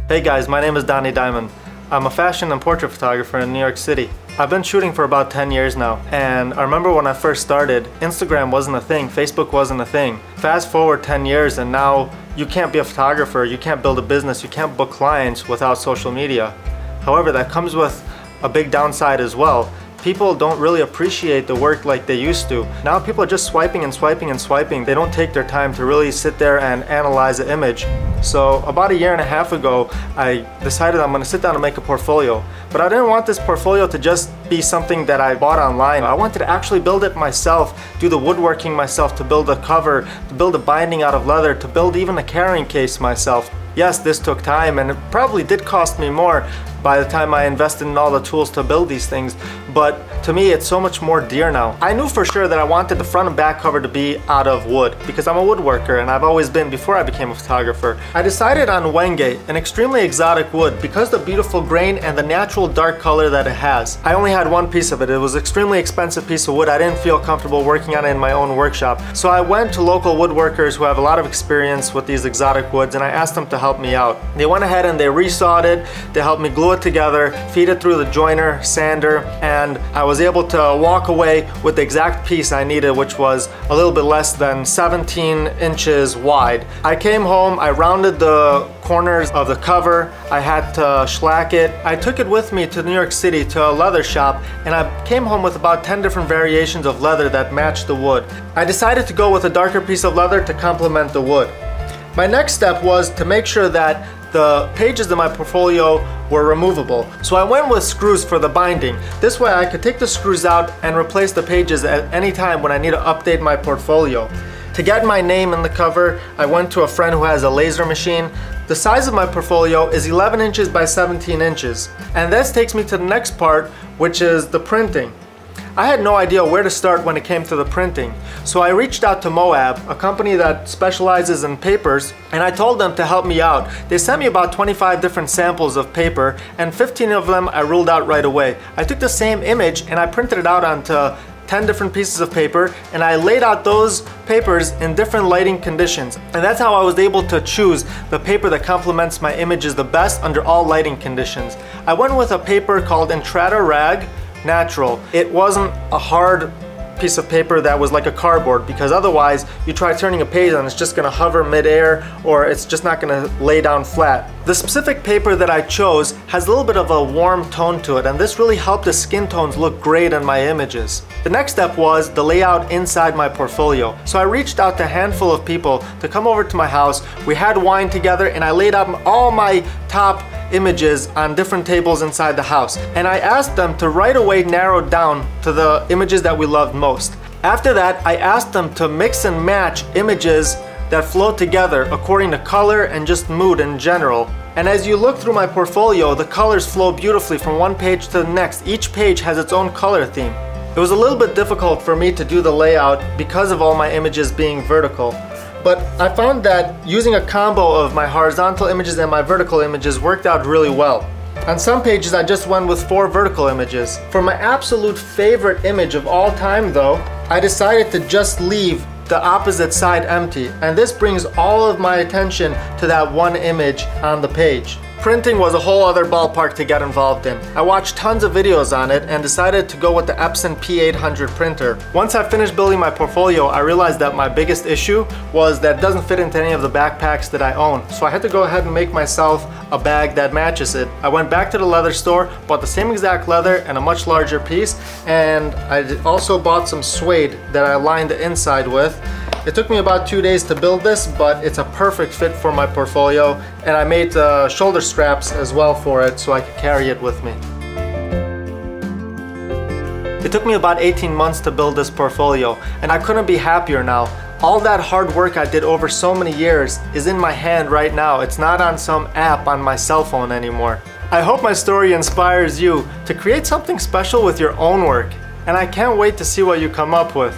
Hey guys, my name is Dani Diamond. I'm a fashion and portrait photographer in New York City. I've been shooting for about 10 years now, and I remember when I first started, Instagram wasn't a thing, Facebook wasn't a thing. Fast forward 10 years and now you can't be a photographer, you can't build a business, you can't book clients without social media. However, that comes with a big downside as well. People don't really appreciate the work like they used to. Now people are just swiping and swiping and swiping. They don't take their time to really sit there and analyze the image. So about 1.5 years ago, I decided I'm gonna sit down and make a portfolio. But I didn't want this portfolio to just be something that I bought online. I wanted to actually build it myself, do the woodworking myself, to build a cover, to build a binding out of leather, to build even a carrying case myself. Yes, this took time and it probably did cost me more by the time I invested in all the tools to build these things, but to me it's so much more dear now. I knew for sure that I wanted the front and back cover to be out of wood because I'm a woodworker and I've always been before I became a photographer. I decided on Wenge, an extremely exotic wood, because of the beautiful grain and the natural dark color that it has. I only had one piece of it. It was an extremely expensive piece of wood. I didn't feel comfortable working on it in my own workshop. So I went to local woodworkers who have a lot of experience with these exotic woods and I asked them to help me out. They went ahead and they resawed it, they helped me glue it together, feed it through the joiner, sander, and I was able to walk away with the exact piece I needed, which was a little bit less than 17 inches wide. I came home, I rounded the corners of the cover, I had to shellac it. I took it with me to New York City to a leather shop and I came home with about 10 different variations of leather that matched the wood. I decided to go with a darker piece of leather to complement the wood. My next step was to make sure that the pages in my portfolio were removable. So I went with screws for the binding. This way I could take the screws out and replace the pages at any time when I need to update my portfolio. To get my name in the cover, I went to a friend who has a laser machine. The size of my portfolio is 11 inches by 17 inches. And this takes me to the next part, which is the printing. I had no idea where to start when it came to the printing. So I reached out to Moab, a company that specializes in papers, and I told them to help me out. They sent me about 25 different samples of paper, and 15 of them I ruled out right away. I took the same image and I printed it out onto 10 different pieces of paper, and I laid out those papers in different lighting conditions. And that's how I was able to choose the paper that complements my images the best under all lighting conditions. I went with a paper called Entrada Rag Natural. It wasn't a hard piece of paper that was like a cardboard, because otherwise you try turning a page and it's just gonna hover mid-air or it's just not gonna lay down flat. The specific paper that I chose has a little bit of a warm tone to it, and this really helped the skin tones look great in my images. The next step was the layout inside my portfolio. So I reached out to a handful of people to come over to my house. We had wine together and I laid out all my top images on different tables inside the house, and I asked them to right away narrow down to the images that we loved most. After that, I asked them to mix and match images that flow together according to color and just mood in general. And as you look through my portfolio, the colors flow beautifully from one page to the next. Each page has its own color theme. It was a little bit difficult for me to do the layout because of all my images being vertical. But I found that using a combo of my horizontal images and my vertical images worked out really well. On some pages I just went with 4 vertical images. For my absolute favorite image of all time though, I decided to just leave the opposite side empty, and this brings all of my attention to that one image on the page. Printing was a whole other ballpark to get involved in. I watched tons of videos on it and decided to go with the Epson P800 printer. Once I finished building my portfolio, I realized that my biggest issue was that it doesn't fit into any of the backpacks that I own. So I had to go ahead and make myself a bag that matches it. I went back to the leather store, bought the same exact leather and a much larger piece, and I also bought some suede that I lined the inside with. It took me about 2 days to build this, but it's a perfect fit for my portfolio, and I made shoulder straps as well for it so I could carry it with me. It took me about 18 months to build this portfolio, and I couldn't be happier now. All that hard work I did over so many years is in my hand right now. It's not on some app on my cell phone anymore. I hope my story inspires you to create something special with your own work, and I can't wait to see what you come up with.